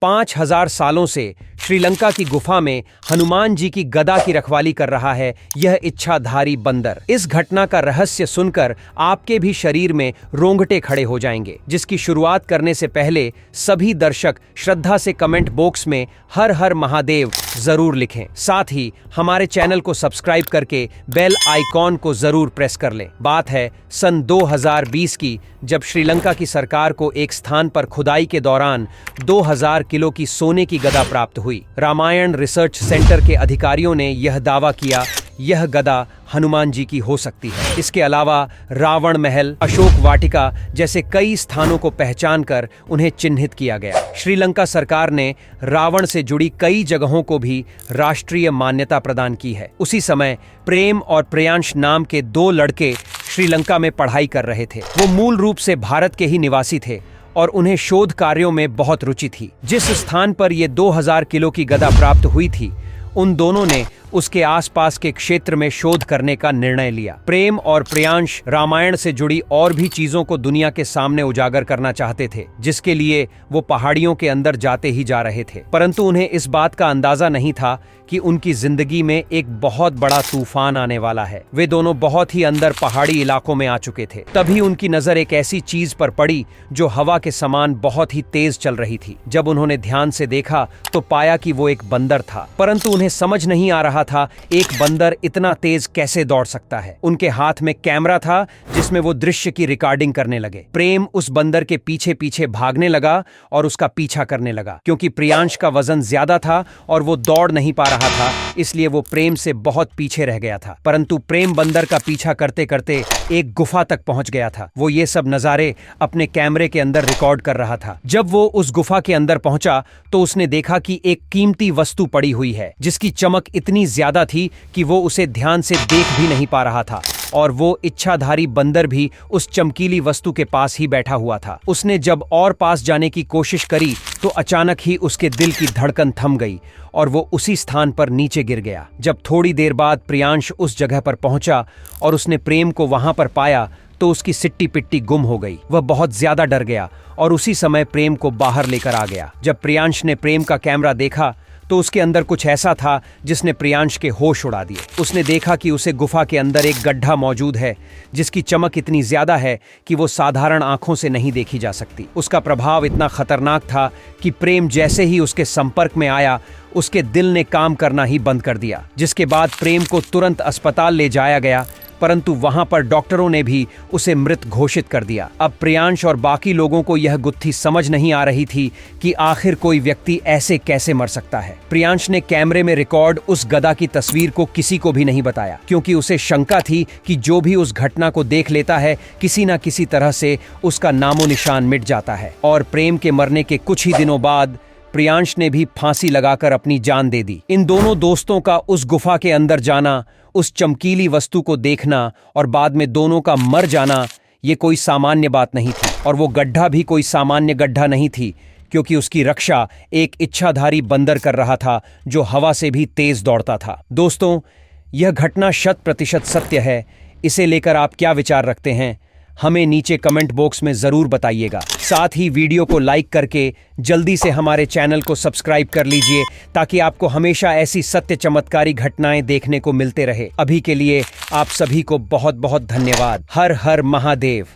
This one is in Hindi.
5000 सालों से श्रीलंका की गुफा में हनुमान जी की गदा की रखवाली कर रहा है यह इच्छाधारी बंदर। इस घटना का रहस्य सुनकर आपके भी शरीर में रोंगटे खड़े हो जाएंगे, जिसकी शुरुआत करने से पहले सभी दर्शक श्रद्धा से कमेंट बॉक्स में हर हर महादेव जरूर लिखें। साथ ही हमारे चैनल को सब्सक्राइब करके बेल आइकॉन को जरूर प्रेस कर लें। बात है सन 2020 की, जब श्रीलंका की सरकार को एक स्थान पर खुदाई के दौरान 2000 किलो की सोने की गदा प्राप्त हुई। रामायण रिसर्च सेंटर के अधिकारियों ने यह दावा किया यह गदा हनुमान जी की हो सकती है। इसके अलावा रावण महल, अशोक वाटिका जैसे कई स्थानों को पहचानकर उन्हें चिन्हित किया गया। श्रीलंका सरकार ने रावण से जुड़ी कई जगहों को भी राष्ट्रीय मान्यता प्रदान की है। उसी समय प्रेम और प्रियांश नाम के 2 लड़के श्रीलंका में पढ़ाई कर रहे थे। वो मूल रूप से भारत के ही निवासी थे और उन्हें शोध कार्यों में बहुत रुचि थी। जिस स्थान पर ये 2000 किलो की गदा प्राप्त हुई थी, उन दोनों ने उसके आसपास के क्षेत्र में शोध करने का निर्णय लिया। प्रेम और प्रियांश रामायण से जुड़ी और भी चीजों को दुनिया के सामने उजागर करना चाहते थे, जिसके लिए वो पहाड़ियों के अंदर जाते ही जा रहे थे। परंतु उन्हें इस बात का अंदाजा नहीं था कि उनकी जिंदगी में एक बहुत बड़ा तूफान आने वाला है। वे दोनों बहुत ही अंदर पहाड़ी इलाकों में आ चुके थे। तभी उनकी नजर एक ऐसी चीज पर पड़ी जो हवा के समान बहुत ही तेज चल रही थी। जब उन्होंने ध्यान से देखा तो पाया कि वो एक बंदर था, परंतु उन्हें समझ नहीं आ रहा था एक बंदर इतना तेज कैसे दौड़ सकता है। उनके हाथ में कैमरा था जिसमें वो दृश्य की रिकॉर्डिंग करने लगे। प्रेम उस बंदर के पीछे पीछे भागने लगा और उसका पीछा करने लगा। क्योंकि प्रियांश का वजन ज्यादा था और वो दौड़ नहीं पा रहा था, इसलिए वो प्रेम से बहुत पीछे रह गया था। परंतु प्रेम बंदर का पीछा करते करते एक गुफा तक पहुंच गया था। वो ये सब नजारे अपने कैमरे के अंदर रिकॉर्ड कर रहा था। जब वो उस गुफा के अंदर पहुंचा तो उसने देखा कि एक कीमती वस्तु पड़ी हुई है, जिसकी चमक इतनी ज्यादा थी कि वो उसे ध्यान से देख भी नहीं पा रहा था। और वो इच्छाधारी बंदर भी उस चमकीली वस्तु के पास ही बैठा हुआ था। उसने जब और पास जाने की कोशिश करी तो अचानक ही उसके दिल की धड़कन थम गई और वो उसी स्थान पर नीचे गिर गया। जब थोड़ी देर बाद प्रियांश उस जगह पर पहुंचा और उसने प्रेम को वहां पर पाया तो उसकी सिट्टी पिट्टी गुम हो गई। वह बहुत ज्यादा डर गया और उसी समय प्रेम को बाहर लेकर आ गया। जब प्रियांश ने प्रेम का कैमरा देखा तो उसके अंदर कुछ ऐसा था जिसने प्रियांश के होश उड़ा दिए। उसने देखा कि उसे गुफा के अंदर एक गड्ढा मौजूद है जिसकी चमक इतनी ज्यादा है कि वो साधारण आंखों से नहीं देखी जा सकती। उसका प्रभाव इतना खतरनाक था कि प्रेम जैसे ही उसके संपर्क में आया, उसके दिल ने काम करना ही बंद कर दिया। जिसके बाद प्रेम को तुरंत अस्पताल ले जाया गया, परंतु वहां पर डॉक्टरों ने भी उसे मृत घोषित कर दिया। अब प्रियांश और बाकी लोगों को यह गुत्थी समझ नहीं आ रही थी कि आखिर कोई व्यक्ति ऐसे कैसे मर सकता है। प्रियांश ने कैमरे में रिकॉर्ड उस गदा की तस्वीर को किसी को भी नहीं बताया, क्योंकि उसे शंका थी कि जो भी उस घटना को देख लेता है किसी न किसी तरह से उसका नामो निशान मिट जाता है। और प्रेम के मरने के कुछ ही दिनों बाद प्रियांश ने भी फांसी लगाकर अपनी जान दे दी। इन दोनों दोस्तों का उस गुफा के अंदर जाना, उस चमकीली वस्तु को देखना और बाद में दोनों का मर जाना, ये कोई सामान्य बात नहीं थी। और वो गड्ढा भी कोई सामान्य गड्ढा नहीं थी, क्योंकि उसकी रक्षा एक इच्छाधारी बंदर कर रहा था जो हवा से भी तेज दौड़ता था। दोस्तों, यह घटना 100% सत्य है। इसे लेकर आप क्या विचार रखते हैं, हमें नीचे कमेंट बॉक्स में जरूर बताइएगा। साथ ही वीडियो को लाइक करके जल्दी से हमारे चैनल को सब्सक्राइब कर लीजिए, ताकि आपको हमेशा ऐसी सत्य चमत्कारी घटनाएं देखने को मिलते रहे। अभी के लिए आप सभी को बहुत बहुत धन्यवाद। हर हर महादेव।